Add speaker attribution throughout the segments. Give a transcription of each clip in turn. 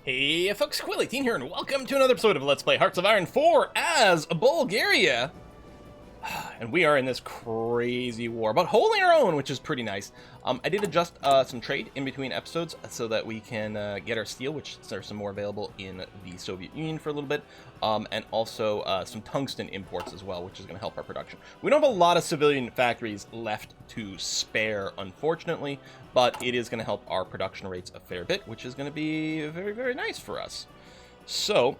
Speaker 1: Hey folks, Quilly18 here, and welcome to another episode of Let's Play Hearts of Iron 4 as Bulgaria. And we are in this crazy war, but holding our own, which is pretty nice. I did adjust some trade in between episodes so that we can get our steel, which there's some more available in the Soviet Union for a little bit, and also some tungsten imports as well, which is going to help our production. We don't have a lot of civilian factories left to spare, unfortunately, but it is going to help our production rates a fair bit, which is going to be very, very nice for us. So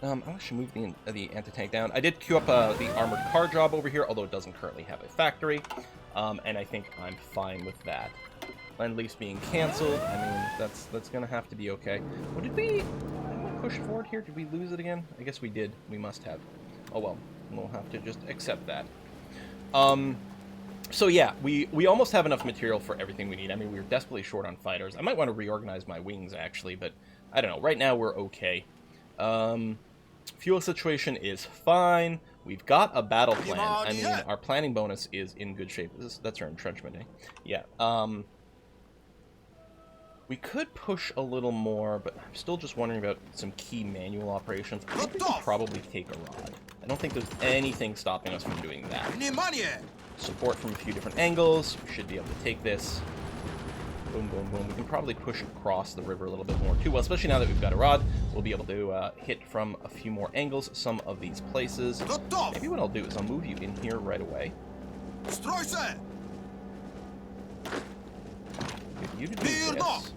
Speaker 1: I should move the anti-tank down. I did queue up the armored car job over here, although it doesn't currently have a factory, and I think I'm fine with that. Lend-Lease being canceled. I mean, that's gonna have to be okay. What did we push forward here? Did we lose it again? I guess we did. We must have. Oh well, we'll have to just accept that. So yeah, we almost have enough material for everything we need. I mean, we're desperately short on fighters. I might want to reorganize my wings actually, but I don't know. Right now we're okay. Fuel situation is fine. We've got a battle plan. I mean, our planning bonus is in good shape. That's our entrenchment, eh? Yeah. We could push a little more, but I'm still just wondering about some key manual operations. I think we can probably take a rod. I don't think there's anything stopping us from doing that. Support from a few different angles. We should be able to take this. Boom, boom, boom. We can probably push across the river a little bit more too. Well, especially now that we've got a rod, we'll be able to hit from a few more angles some of these places. Maybe what I'll do is I'll move you in here right away. Get you to do this.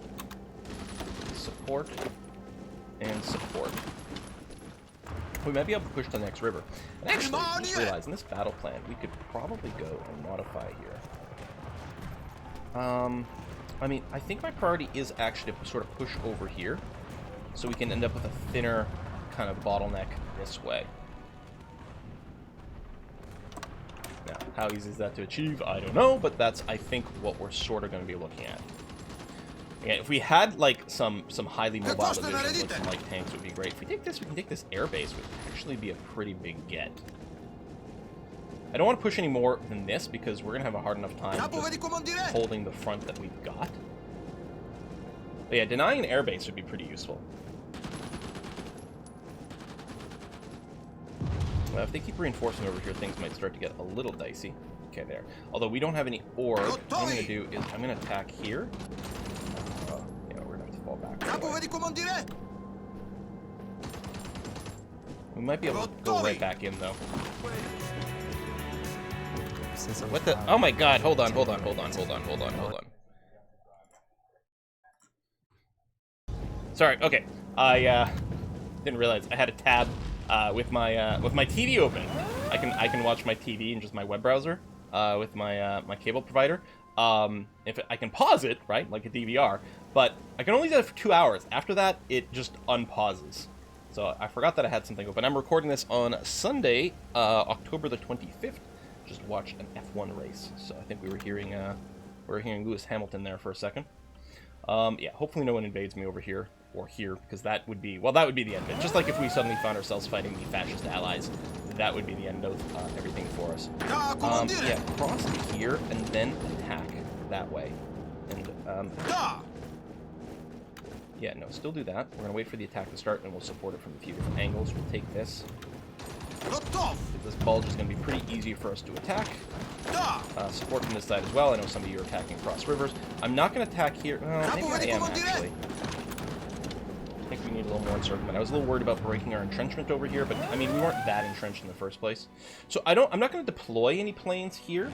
Speaker 1: Support and support. We might be able to push to the next river. And actually, I just realized in this battle plan, we could probably go and modify here. I mean, I think my priority is actually to sort of push over here, so we can end up with a thinner kind of bottleneck this way. Now, how easy is that to achieve? I don't know, but that's, I think, what we're sort of going to be looking at. Again, if we had, like, some highly mobile divisions with some light tanks, it would be great. If we take this, we can take this airbase, which would actually be a pretty big get. I don't want to push any more than this because we're going to have a hard enough time just holding the front that we've got. But yeah, denying an airbase would be pretty useful. If they keep reinforcing over here, things might start to get a little dicey. Okay, there. Although we don't have any ore, what I'm going to do is I'm going to attack here. Yeah, we're going to have to fall back. We might be able to go right back in, though. What the? Oh my god, hold on. Sorry, okay. I didn't realize I had a tab with my TV open. I can watch my TV in just my web browser with my my cable provider. If I can pause it, right, like a DVR, but I can only do that for 2 hours. After that, it just unpauses. So I forgot that I had something open. I'm recording this on Sunday, October the 25th. Just watched an F1 race, so I think we were hearing Lewis Hamilton there for a second. Yeah, hopefully no one invades me over here or here, because that would be, well, that would be the end of it. Just like if we suddenly found ourselves fighting the fascist allies, that would be the end of everything for us. Yeah, cross to here and then attack that way. And yeah, no, still do that. We're gonna wait for the attack to start, and we'll support it from a few different angles. We'll take this. This bulge is going to be pretty easy for us to attack. Support from this side as well. I know some of you are attacking across rivers. I'm not going to attack here. Maybe I am, actually. I think we need a little more encirclement. I was a little worried about breaking our entrenchment over here, but, I mean, we weren't that entrenched in the first place. So I'm not going to deploy any planes here.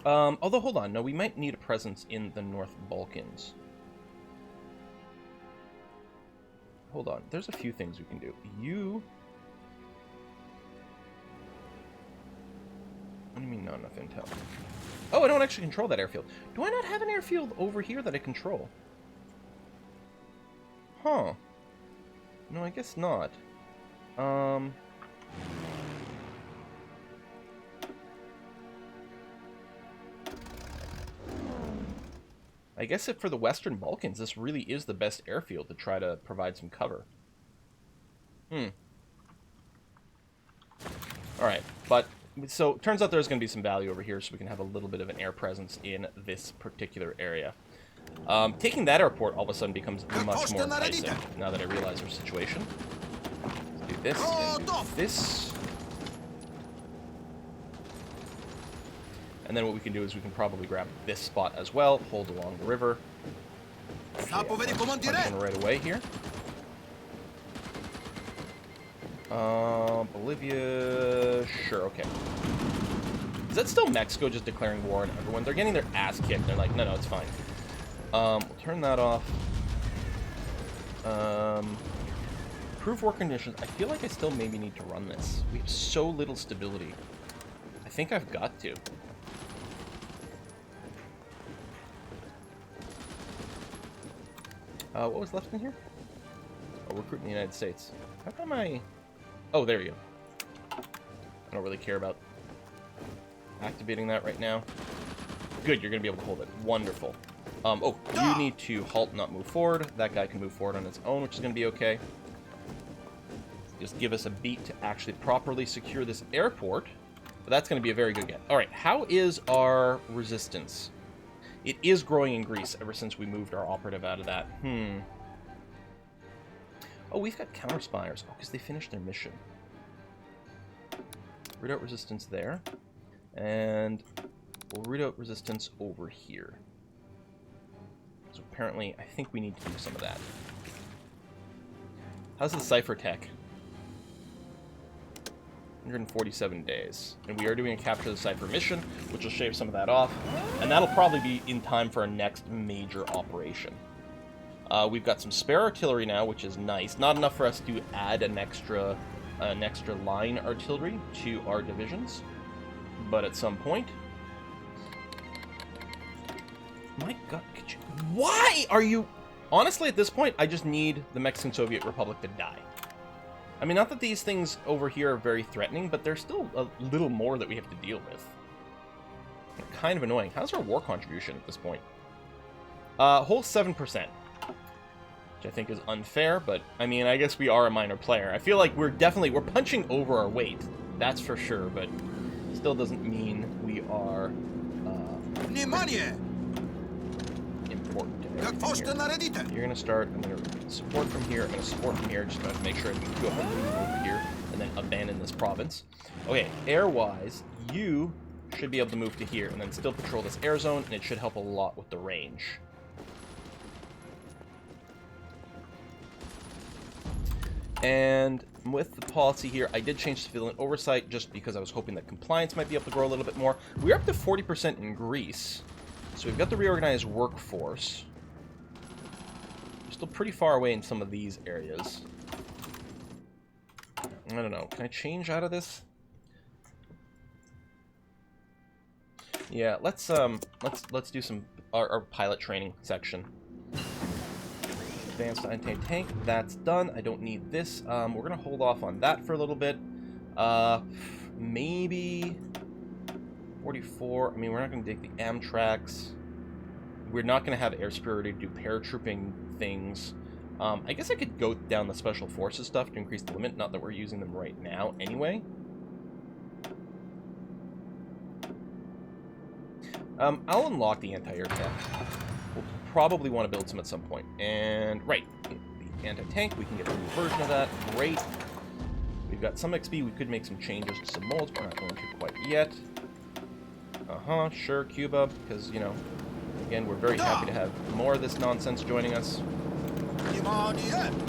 Speaker 1: Although, hold on. No, we might need a presence in the North Balkans. Hold on. There's a few things we can do. What do you mean not enough intel? Oh, I don't actually control that airfield. Do I not have an airfield over here that I control? Huh. No, I guess not. I guess if for the Western Balkans, this really is the best airfield to try to provide some cover. Alright, but so it turns out there's going to be some value over here, so we can have a little bit of an air presence in this particular area. Taking that airport all of a sudden becomes much more enticing now that I realize our situation. Let's do this and do this. And then what we can do is we can probably grab this spot as well, hold along the river. Actually, punch one right away here. Bolivia, sure, okay. Is that still Mexico just declaring war on everyone? They're getting their ass kicked. They're like, no, it's fine. We'll turn that off. Improve war conditions. I feel like I still maybe need to run this. We have so little stability. I think I've got to. What was left in here? Oh, recruit in the United States. How come I... Oh, there you go. I don't really care about activating that right now. Good, you're going to be able to hold it. Wonderful. Oh, you need to halt, not move forward. That guy can move forward on its own, which is going to be okay. Just give us a beat to actually properly secure this airport. But that's going to be a very good get. All right, how is our resistance? It is growing in Greece ever since we moved our operative out of that. Oh, we've got counter-spiers. Oh, because they finished their mission. Root out resistance there. And we'll root out resistance over here. So apparently, I think we need to do some of that. How's the cipher tech? 147 days. And we are doing a capture the cipher mission, which will shave some of that off. And that'll probably be in time for our next major operation. We've got some spare artillery now, which is nice. Not enough for us to add an extra line artillery to our divisions, but at some point. My God, could you... Why are you... Honestly, at this point, I just need the Mexican Soviet Republic to die. I mean, not that these things over here are very threatening, but there's still a little more that we have to deal with. They're kind of annoying. How's our war contribution at this point? Whole 7%. Which I think is unfair, but, I mean, I guess we are a minor player. I feel like we're punching over our weight. That's for sure, but still doesn't mean we are, important to everything here. You're gonna start, I'm gonna support from here, I'm gonna support from here, just to make sure I can go up and move over here, and then abandon this province. Okay, air-wise, you should be able to move to here, and then still patrol this air zone, and it should help a lot with the range. And with the policy here, I did change civilian oversight just because I was hoping that compliance might be able to grow a little bit more. We're up to 40% in Greece. So we've got the reorganized workforce. We're still pretty far away in some of these areas. I don't know. Can I change out of this? Yeah, let's do some our pilot training section. Advanced anti-tank, that's done. I don't need this. We're gonna hold off on that for a little bit. Maybe 44. I mean, we're not gonna take the Amtraks. We're not gonna have air superiority to do paratrooping things. I guess I could go down the special forces stuff to increase the limit. Not that we're using them right now, anyway. I'll unlock the anti-air tech. We'll probably want to build some at some point. And, right, the anti-tank, we can get a new version of that. Great. We've got some XP. We could make some changes to some molds, but we're not going to quite yet. Sure, Cuba, because, you know, again, we're very happy to have more of this nonsense joining us.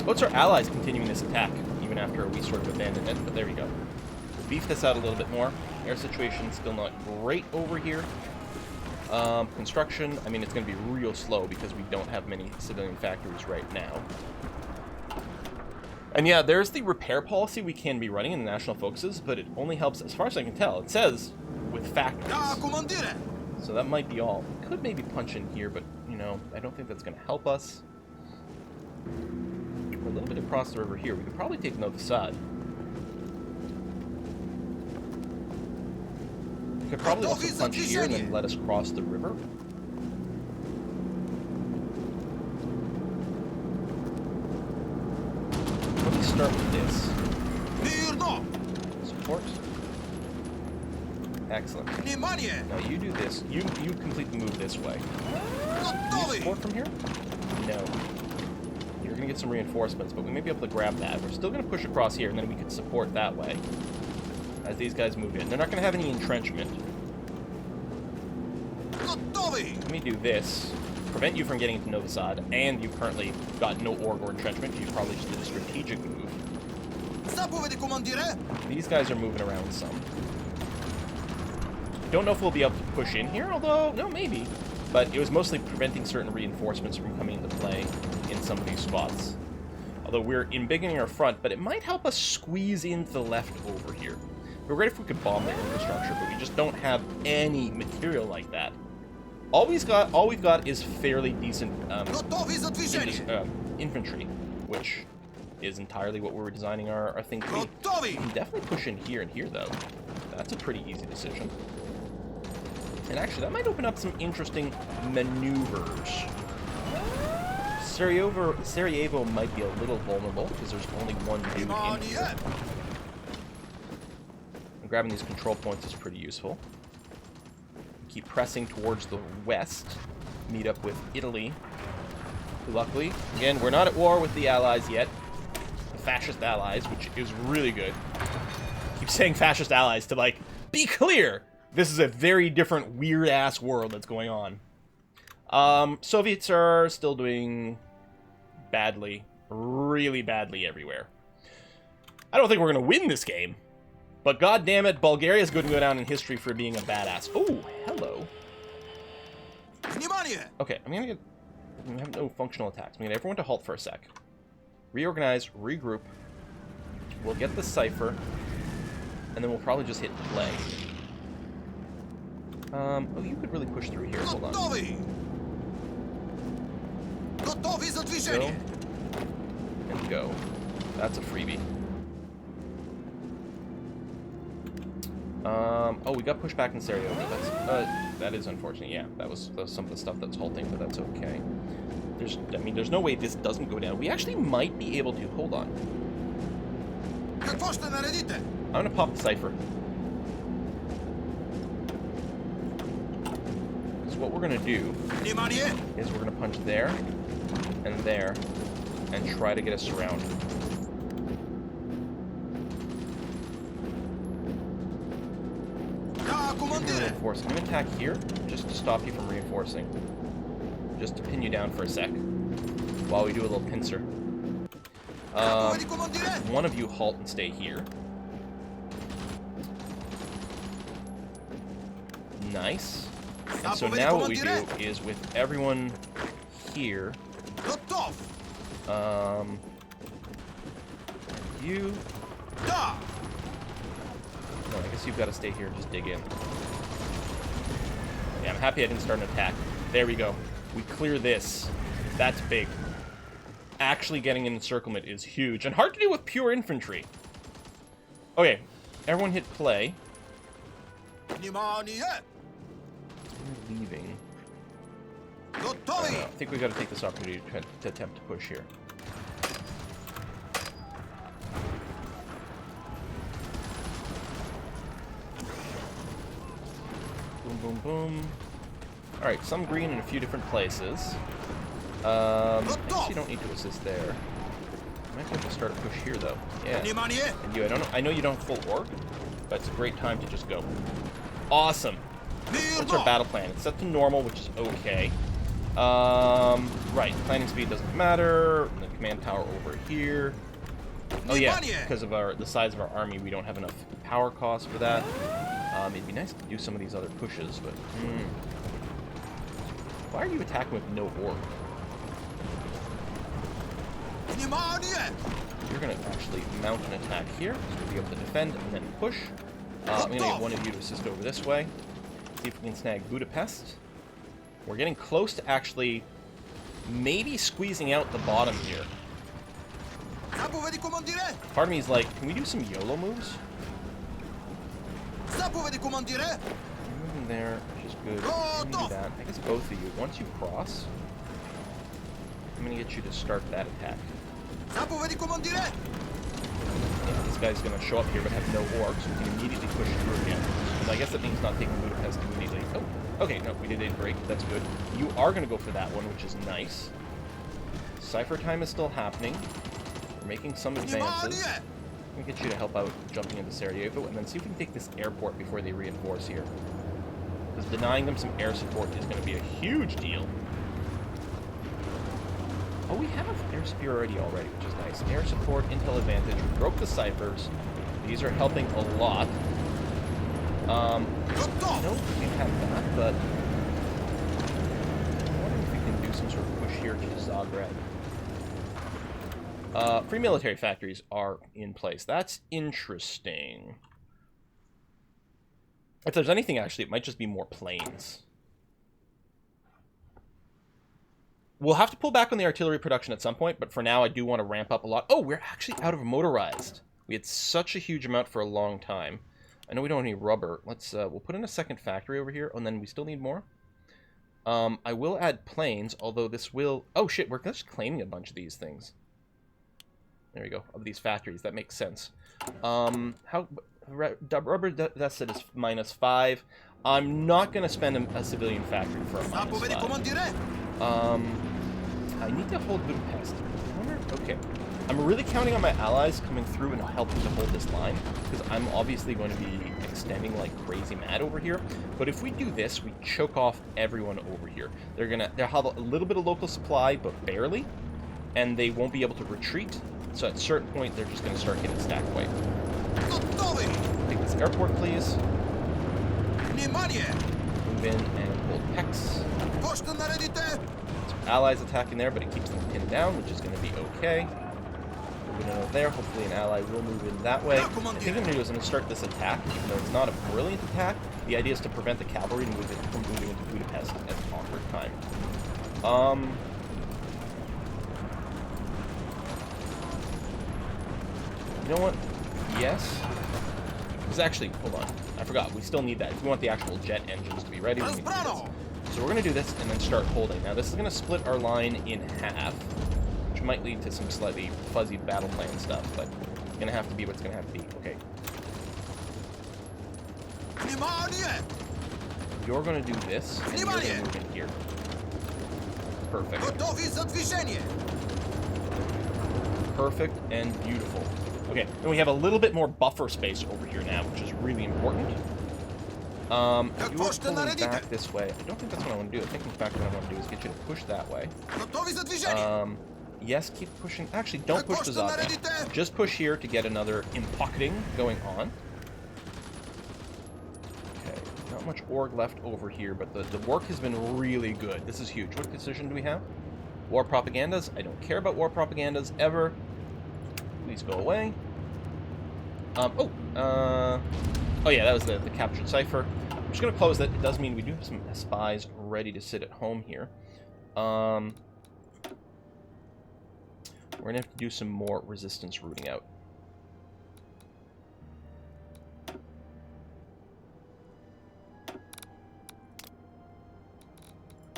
Speaker 1: What's our allies continuing this attack, even after we sort of abandoned it? But there we go. We'll beef this out a little bit more. Air situation still not great over here. Construction, I mean, it's going to be real slow because we don't have many civilian factories right now. And yeah, there's the repair policy we can be running in the national focuses, but it only helps, as far as I can tell, it says with factories. So that might be all. We could maybe punch in here, but, you know, I don't think that's going to help us. We're a little bit across the river here. We could probably take Novi Sad. We could probably also punch here and then let us cross the river. Let me start with this. Support. Excellent. Now you do this. You complete the move this way. Can you support from here? No. You're going to get some reinforcements, but we may be able to grab that. We're still going to push across here, and then we could support that way as these guys move in. They're not going to have any entrenchment. Let me do this. Prevent you from getting into Novi Sad, and you've currently got no org or entrenchment. You probably just did a strategic move. These guys are moving around some. Don't know if we'll be able to push in here, although, no, maybe. But it was mostly preventing certain reinforcements from coming into play in some of these spots. Although we're embiggening our front, but it might help us squeeze into the left over here. It would be great if we could bomb the infrastructure, but we just don't have any material like that. All we've got is fairly decent infantry, which is entirely what we're designing our thing to be. We can definitely push in here and here, though. That's a pretty easy decision. And actually, that might open up some interesting maneuvers. Sarajevo might be a little vulnerable, because there's only one dude in here. And grabbing these control points is pretty useful. Keep pressing towards the west. Meet up with Italy. Luckily, again, we're not at war with the Allies yet. The fascist Allies, which is really good. Keep saying fascist Allies to, like, be clear! This is a very different, weird-ass world that's going on. Soviets are still doing badly. Really badly everywhere. I don't think we're going to win this game. But goddammit, Bulgaria is going to go down in history for being a badass. Oh, hello. Okay, I'm going to have no functional attacks. I'm going to get everyone to halt for a sec. Reorganize, regroup. We'll get the cipher. And then we'll probably just hit play. Oh, you could really push through here. Hold on. Go. And go. That's a freebie. Oh, we got pushed back in Sarajevo. That is unfortunate. Yeah, that was some of the stuff that's halting, but that's okay. There's no way this doesn't go down. We actually might be able to. Hold on. I'm gonna pop the cipher. Because what we're gonna do is we're gonna punch there and there and try to get us surrounded. Reinforce. I'm going to attack here, just to stop you from reinforcing. Just to pin you down for a sec. While we do a little pincer. One of you halt and stay here. Nice. And so now what we do is with everyone here... you... No, I guess you've got to stay here and just dig in. Yeah, I'm happy I didn't start an attack. There we go. We clear this. That's big. Actually getting an encirclement is huge, and hard to do with pure infantry. Okay, everyone hit play. We're leaving. I think we got to take this opportunity to attempt to push here. Boom, boom, boom. Alright, some green in a few different places. I guess you don't need to assist there. I might have to start a push here, though. Yeah. And you, I know you don't have full org, but it's a great time to just go. Awesome. What's our battle plan? It's set to normal, which is okay. Right, planning speed doesn't matter. And the command tower over here. Oh yeah, because of the size of our army, we don't have enough power cost for that. It'd be nice to do some of these other pushes, but... Why are you attacking with no org? You're going to actually mount an attack here, so we'll be able to defend and then push. I'm going to get one of you to assist over this way. See if we can snag Budapest. We're getting close to actually maybe squeezing out the bottom here. Part of me is like, can we do some YOLO moves? You're moving there, which is good. I'm gonna do that. I guess both of you. Once you cross, I'm gonna get you to start that attack. Yeah, this guy's going to show up here but have no orcs, so we can immediately push through again. And I guess that means not taking Budapest immediately. Oh, okay, no, we did a break. That's good. You are going to go for that one, which is nice. Cypher time is still happening. We're making some advances. I'm going to get you to help out jumping into Sarajevo, and then see if we can take this airport before they reinforce here. Because denying them some air support is going to be a huge deal. Oh, we have air support already, which is nice. Air support, intel advantage. We broke the ciphers. These are helping a lot. I don't think we have that, but I wonder if we can do some sort of push here to Zagreb. Free military factories are in place. That's interesting. If there's anything, actually, it might just be more planes. We'll have to pull back on the artillery production at some point, but for now, I do want to ramp up a lot. Oh, we're actually out of motorized. We had such a huge amount for a long time. I know we don't have any rubber. Let's, we'll put in a second factory over here, and then we still need more. I will add planes, although this will... Oh, shit, we're just claiming a bunch of these things. There we go, of these factories. That makes sense. Rubber deficit is -5. I'm not going to spend a civilian factory for a -5. I need to hold Budapest. Okay. I'm really counting on my allies coming through and helping to hold this line, because I'm obviously going to be extending like crazy mad over here. But if we do this, we choke off everyone over here. They'll have a little bit of local supply, but barely, and they won't be able to retreat. So at a certain point, they're just going to start getting stack weight. Take this airport, please. Move in and hold Pex. So allies attacking there, but it keeps them pinned down, which is going to be okay. Moving in over there. Hopefully an ally will move in that way. I think what I'm going to do is I'm going to start this attack, even though it's not a brilliant attack. The idea is to prevent the cavalry from moving into Budapest at an awkward time. You know what? Yes. Because actually, hold on. I forgot. We still need that. If we want the actual jet engines to be ready, we need to do this. So we're going to do this and then start holding. Now, this is going to split our line in half, which might lead to some slightly fuzzy battle plan stuff, but it's going to have to be what's going to have to be. Okay. You're going to do this, and you're going to move in here. Perfect. Perfect and beautiful. Okay, then we have a little bit more buffer space over here now, which is really important. You are pulling back this way. I don't think that's what I want to do. I think, in fact, what I want to do is get you to push that way. Yes, keep pushing. Actually, don't push to Zagreb. Just push here to get another impocketing going on. Okay, not much org left over here, but the work has been really good. This is huge. What decision do we have? War propagandas? I don't care about war propagandas ever. Please go away. Oh yeah, that was the captured cipher. I'm just going to close that. It does mean we do have some spies ready to sit at home here. We're going to have to do some more resistance rooting out.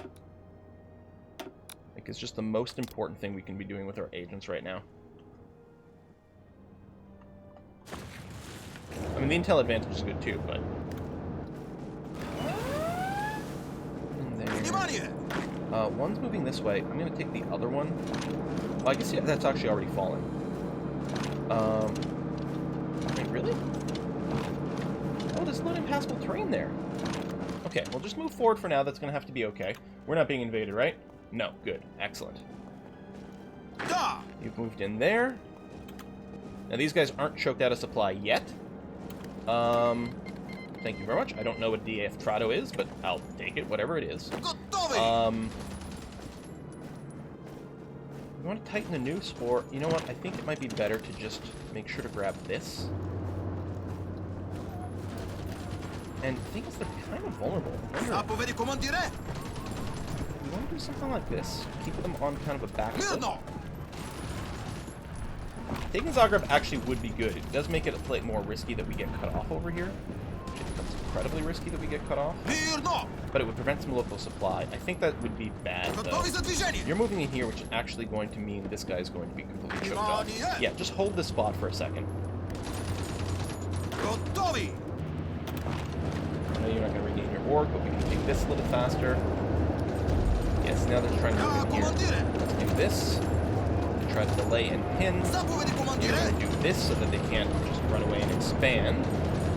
Speaker 1: I think it's just the most important thing we can be doing with our agents right now. I mean, the intel advantage is good too, but... one's moving this way. I'm going to take the other one. Well, I guess yeah, that's actually already fallen. Wait, really? Oh, there's no impassable terrain there. Okay, we'll just move forward for now. That's going to have to be okay. We're not being invaded, right? No, good. Excellent. You've moved in there. Now, these guys aren't choked out of supply yet. Thank you very much. I don't know what DAF Trado is, but I'll take it, whatever it is. You want to tighten the noose, or, you know what, I think it might be better to just make sure to grab this. And the thing is, they're kind of vulnerable. You want to do something like this. Keep them on kind of a back foot. Taking Zagreb actually would be good. It does make it a plate more risky that we get cut off over here. Which becomes incredibly risky that we get cut off, but it would prevent some local supply. I think that would be bad, though. You're moving in here, which is actually going to mean this guy's going to be completely choked off. Yeah, just hold this spot for a second. I know you're not going to regain your org, but we can take this a little faster. Yes, now they're trying to move in here. Let's do this. Try to delay and pin. You're going to do this so that they can't just run away and expand.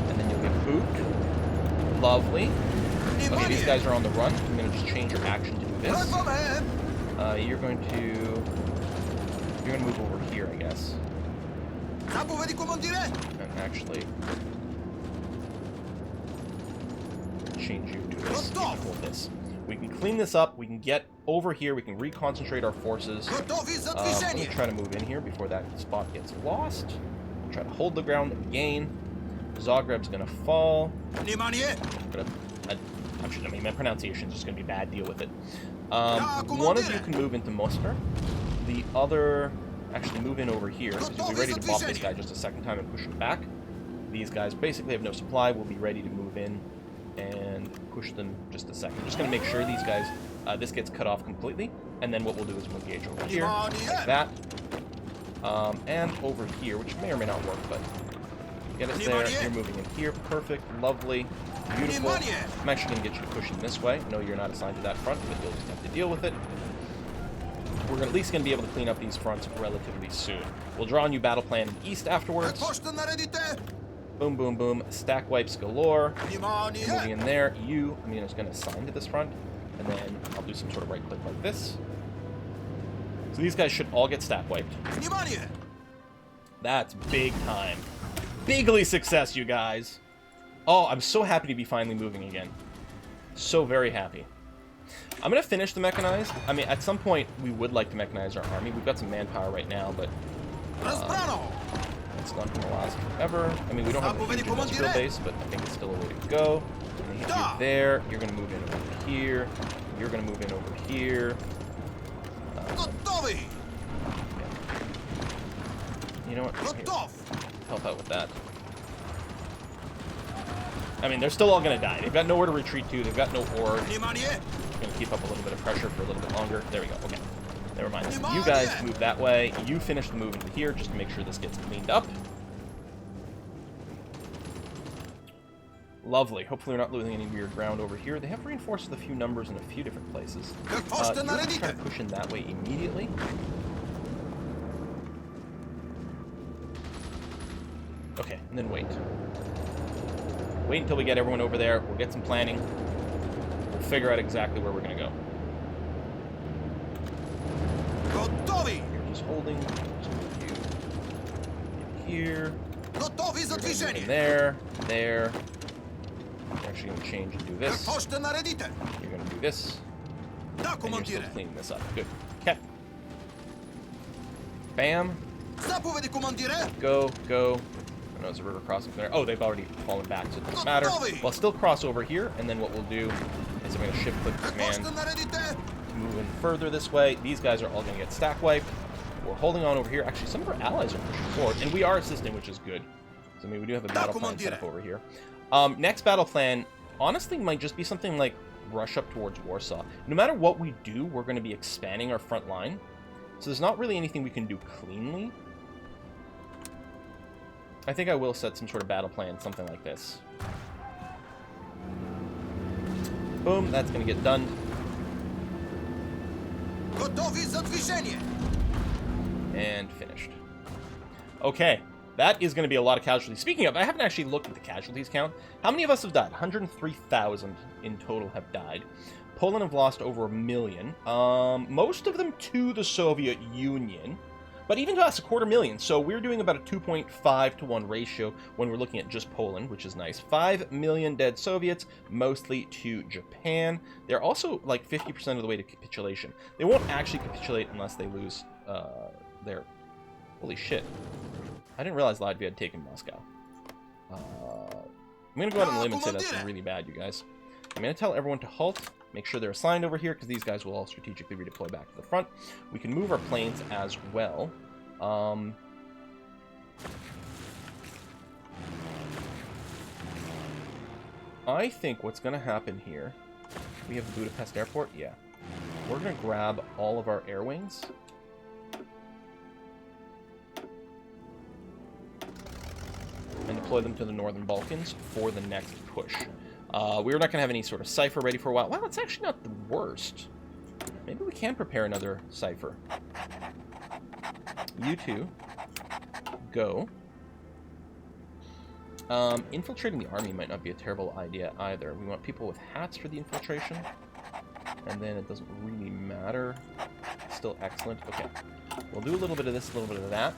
Speaker 1: And then you'll get booped. Lovely. Okay, these guys are on the run. I'm going to just change your action to do this. You're going to move over here, I guess. And actually change you to this. Hold this. We can clean this up. We can get over here. We can reconcentrate our forces. I'm going to try to move in here before that spot gets lost. Try to hold the ground that we gain. Zagreb's going to fall. I mean, my pronunciation is just going to be bad. Deal with it. One of you can move into Mostar. The other... Actually, move in over here, because you'll be ready to bop this guy just a second time and push him back. These guys basically have no supply. We'll be ready to move in and push them just a second. Just going to make sure these guys, this gets cut off completely, and then what we'll do is we'll engage over here, like that, and over here, which may or may not work, but get us there. You're moving in here. Perfect. Lovely. Beautiful. I'm actually going to get you to push in this way. No, you're not assigned to that front, but you'll just have to deal with it. We're at least going to be able to clean up these fronts relatively soon. We'll draw a new battle plan in the east afterwards. Boom, boom, boom. Stack wipes galore. Moving in there. I'm just going to assign to this front. And then I'll do some sort of right click like this. So these guys should all get stack wiped. That's big time. Bigly success, you guys. Oh, I'm so happy to be finally moving again. So very happy. I'm going to finish the mechanized. I mean, at some point, we would like to mechanize our army. We've got some manpower right now, but it's not going to last forever. I mean, we don't have a huge industrial base, but I think it's still a way to go. I'm going to hit you there. You're going to move in over here. You're going to move in over here. Yeah. You know what? Here, help out with that. I mean, they're still all going to die. They've got nowhere to retreat to. They've got no org. Going to keep up a little bit of pressure for a little bit longer. There we go. Okay. Never mind. You guys move that way. You finish the move into here just to make sure this gets cleaned up. Lovely. Hopefully we're not losing any weird ground over here. They have reinforced with a few numbers in a few different places. You're going to try to push in that way immediately. Okay, and then wait. Wait until we get everyone over there. We'll get some planning. We'll figure out exactly where we're going to go. You're just holding. Just move you in here. In there. There. You're actually going to change and do this. You're going to do this. And you're still cleaning this up. Good. Okay. Bam. Go, go. I know there's a river crossing there. Oh, they've already fallen back, so it doesn't matter. Well, I'll still cross over here, and then what we'll do is I'm going to shift-click command to move in further this way. These guys are all going to get stack wiped. We're holding on over here. Actually, some of our allies are pushing forward, and we are assisting, which is good. So, I mean, we do have a battle plan set up over here. Next battle plan, honestly, might just be something like rush up towards Warsaw. No matter what we do, we're going to be expanding our front line. So there's not really anything we can do cleanly. I think I will set some sort of battle plan, something like this. Boom, that's going to get done. And finished. Okay, that is going to be a lot of casualties. Speaking of, I haven't actually looked at the casualties count. How many of us have died? 103,000 in total have died. Poland have lost over 1 million. Most of them to the Soviet Union. But even to us, 250,000. So we're doing about a 2.5 to 1 ratio when we're looking at just Poland, which is nice. 5 million dead Soviets, mostly to Japan. They're also like 50% of the way to capitulation. They won't actually capitulate unless they lose their... Holy shit. I didn't realize Latvia had taken Moscow. I'm going to go out on a limb and say that's really bad, you guys. I'm going to tell everyone to halt. Make sure they're assigned over here, because these guys will all strategically redeploy back to the front. We can move our planes as well. I think what's going to happen here... We have Budapest Airport? Yeah. We're going to grab all of our air wings. And deploy them to the Northern Balkans for the next push. We're not going to have any sort of cipher ready for a while. Well, it's actually not the worst. Maybe we can prepare another cipher. You two, go. Infiltrating the army might not be a terrible idea either. We want people with hats for the infiltration. And then it doesn't really matter. Still excellent. Okay. We'll do a little bit of this, a little bit of that.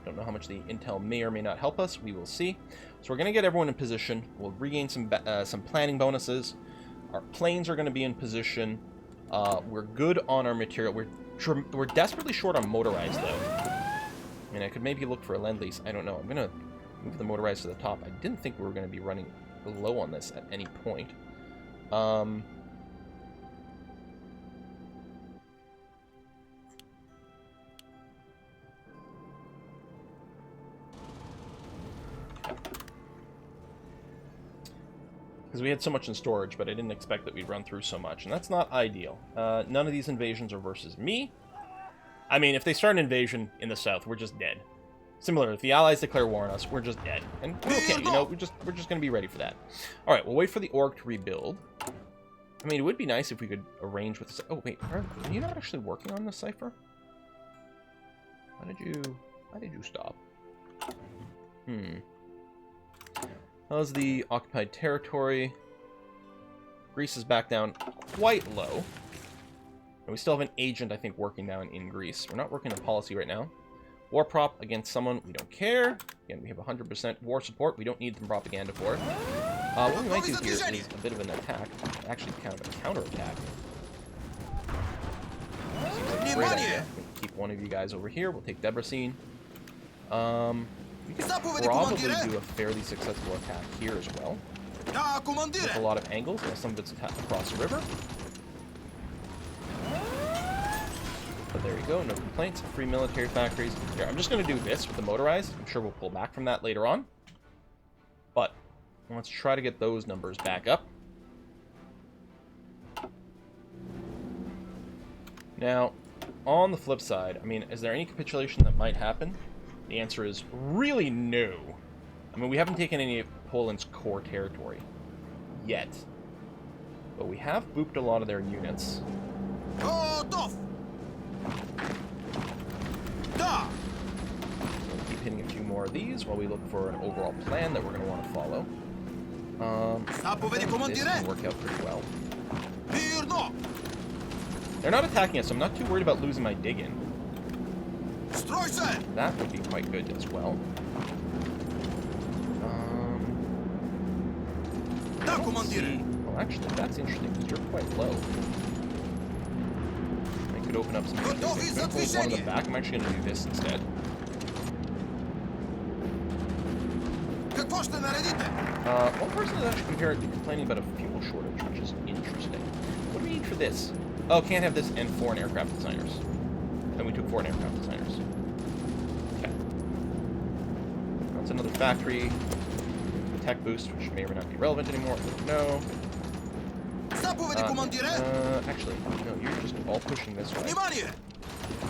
Speaker 1: Don't know how much the intel may or may not help us. We will see. So we're going to get everyone in position. We'll regain some planning bonuses. Our planes are going to be in position. We're good on our material. We're desperately short on motorized, though. I mean, I could maybe look for a Lend-Lease. I don't know. I'm going to move the motorized to the top. I didn't think we were going to be running low on this at any point. Because we had so much in storage, but I didn't expect that we'd run through so much, and that's not ideal. None of these invasions are versus me. I mean, if they start an invasion in the south, we're just dead. Similar, if the Allies declare war on us, we're just dead. And we're okay, you know, we're just going to be ready for that. Alright, we'll wait for the org to rebuild. I mean, it would be nice if we could arrange with this. Oh, wait, are you not actually working on this cipher? Why did you stop? How's the occupied territory? Greece is back down quite low. And we still have an agent, I think, working down in Greece. We're not working on policy right now. War prop against someone we don't care. Again, we have 100% war support. We don't need the propaganda for it. What we might do here is a bit of an attack. Actually, kind of a counterattack. Seems like a great idea. Keep one of you guys over here. We'll take Debrecen. We could probably do a fairly successful attack here as well. With a lot of angles, and some of it's across the river. But there you go, no complaints. Free military factories. Here, I'm just going to do this with the motorized. I'm sure we'll pull back from that later on. But let's try to get those numbers back up. Now, on the flip side, I mean, is there any capitulation that might happen? The answer is really no. I mean, we haven't taken any of Poland's core territory yet. But we have booped a lot of their units. So we'll keep hitting a few more of these while we look for an overall plan that we're going to want to follow. This can work out pretty well. They're not attacking us, so I'm not too worried about losing my dig-in. That would be quite good as well. Well, actually, that's interesting, because you're quite low. I could open up some things. I'm going to pull one of them back. I'm actually going to do this instead. One person is actually complaining about a fuel shortage, which is interesting. What do we need for this? Oh, can't have this and foreign aircraft designers. And we took foreign aircraft designers. Okay. That's another factory. Tech boost, which may or may not be relevant anymore. No. Actually, no, you're just all pushing this way.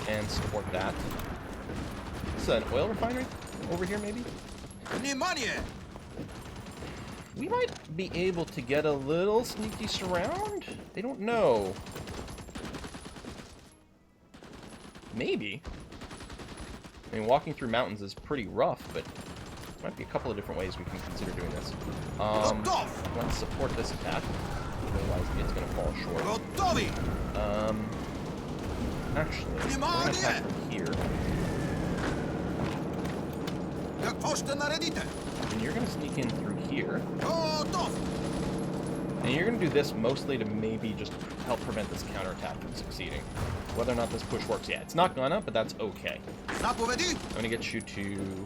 Speaker 1: And support that. This is an oil refinery over here, maybe? We might be able to get a little sneaky surround? I don't know. Maybe. I mean, walking through mountains is pretty rough, but there might be a couple of different ways we can consider doing this. Let's support this attack. Otherwise, it's going to fall short. Actually, we're going to attack from here. And you're going to sneak in through here. And you're going to do this mostly to maybe just help prevent this counterattack from succeeding. Whether or not this push works, yeah, it's not gonna, but that's okay. I'm going to get you to...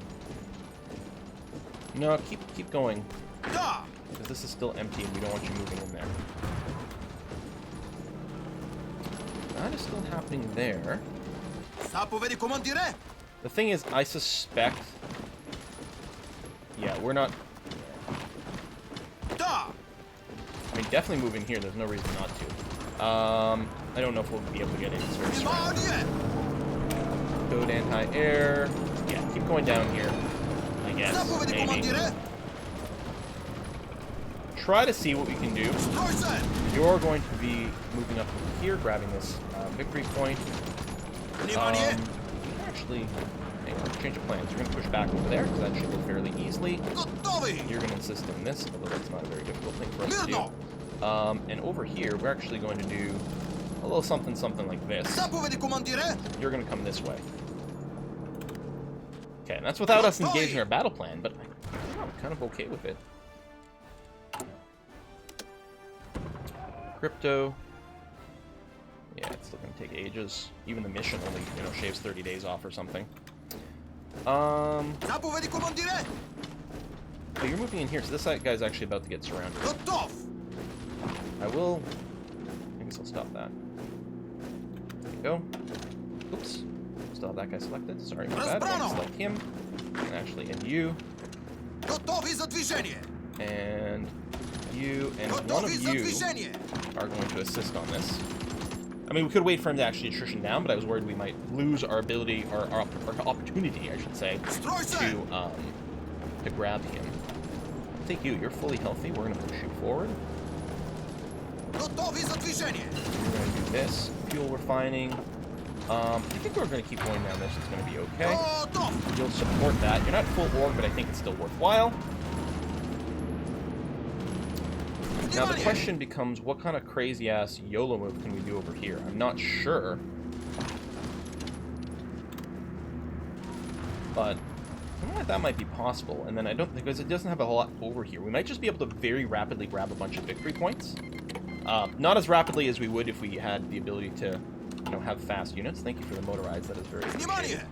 Speaker 1: No, keep going. Because this is still empty and we don't want you moving in there. That is still happening there. The thing is, I suspect... Yeah, we're not... I mean, definitely move in here. There's no reason not to. I don't know if we'll be able to get any sort of strength. Code anti-air. Yeah, keep going down here. I guess, maybe. Try to see what we can do. You're going to be moving up here, grabbing this victory point. Actually, hang on, change of plans. You're going to push back over there, because that should go fairly easily. You're going to insist on this, although that's not a very difficult thing for us to do. And over here, we're actually going to do a little something like this. You're going to come this way. Okay, and that's without us engaging our battle plan, but I'm kind of okay with it. Crypto. Yeah, it's still going to take ages. Even the mission only, shaves 30 days off or something. Oh, you're moving in here, so this guy's actually about to get surrounded. I guess I'll stop that. There you go. Oops. Still have that guy selected. Sorry, my bad. I'll select him. And actually, and you. And you, and one of you are going to assist on this. I mean, we could wait for him to actually attrition down, but I was worried we might lose our ability, or our opportunity, I should say, to grab him. I'll take you. You're fully healthy. We're going to push you forward. We're going to do this. Fuel refining. I think we're going to keep going down this. It's going to be okay. You'll support that. You're not full org, but I think it's still worthwhile. Now the question becomes, what kind of crazy-ass YOLO move can we do over here? I'm not sure. But something like that might be possible. And then I don't, because it doesn't have a whole lot over here. We might just be able to very rapidly grab a bunch of victory points. Not as rapidly as we would if we had the ability to, have fast units. Thank you for the motorized. That is very appreciated.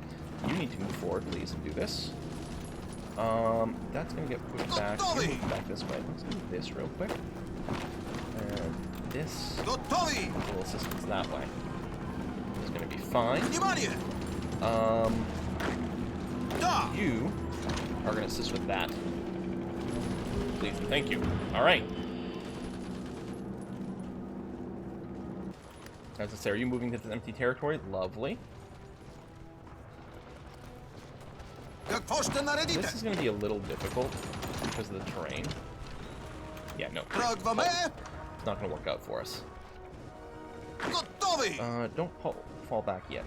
Speaker 1: You need to move forward, please, and do this. That's going to get pushed back. You move back this way. Let's do this real quick. And this. A little assistance that way. It's going to be fine. You are going to assist with that. Please and thank you. All right. As I say, are you moving to this empty territory? Lovely. This is going to be a little difficult because of the terrain. Yeah, no. It's not going to work out for us. Don't fall back yet.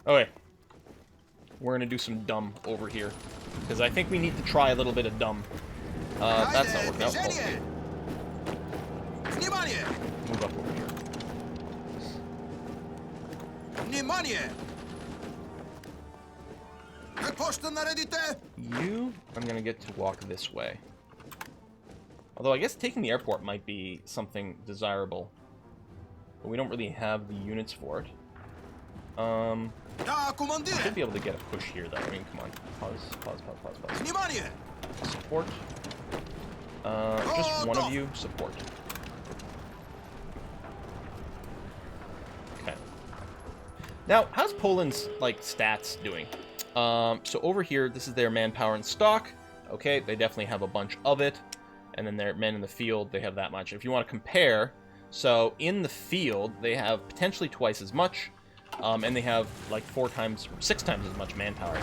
Speaker 1: Okay. We're going to do some dumb over here. Because I think we need to try a little bit of dumb. That's not working out. Okay. Move up over here. You, I'm going to get to walk this way. Although I guess taking the airport might be something desirable. But we don't really have the units for it. Should be able to get a push here, though. I mean, come on. Pause. Support. Just one of you, support. Okay. Now, how's Poland's, stats doing? So over here, this is their manpower in stock. Okay, they definitely have a bunch of it. And then their men in the field, they have that much. If you want to compare, so in the field, they have potentially twice as much. And they have, 4 times, 6 times as much manpower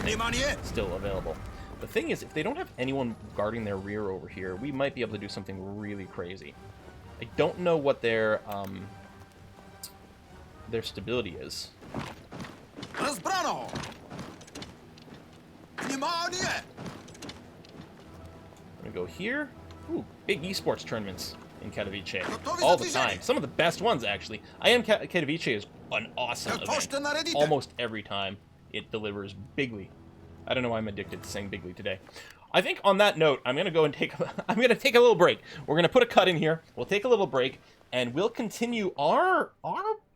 Speaker 1: still available. The thing is, if they don't have anyone guarding their rear over here, we might be able to do something really crazy. I don't know what their stability is. I'm gonna go here. Ooh, big esports tournaments in Katowice all the time. Some of the best ones, actually. Katowice is an awesome event. Almost every time it delivers bigly. I don't know why I'm addicted to saying bigly today. I think on that note, I'm gonna go and take a little break. We're gonna put a cut in here. We'll take a little break, and we'll continue our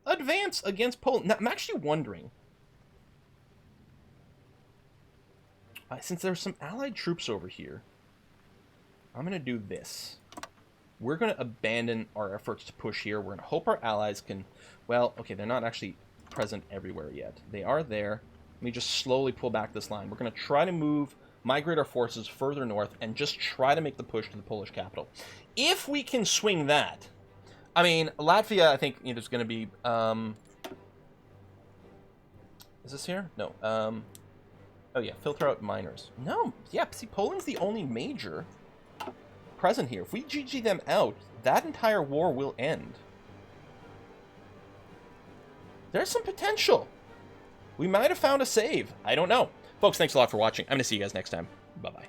Speaker 1: advance against Poland. Now, I'm actually wondering, since there's some allied troops over here, I'm gonna do this. We're gonna abandon our efforts to push here. We're gonna hope our allies can. Well, okay, they're not actually present everywhere yet. They are there. Let me just slowly pull back this line. We're going to try to migrate our forces further north and just try to make the push to the Polish capital. If we can swing that, I mean, Latvia, I think, you know, there's going to be, is this here? No. Oh yeah, filter out miners. No, yeah, see, Poland's the only major present here. If we GG them out, that entire war will end. There's some potential. We might have found a save. I don't know. Folks, thanks a lot for watching. I'm going to see you guys next time. Bye-bye.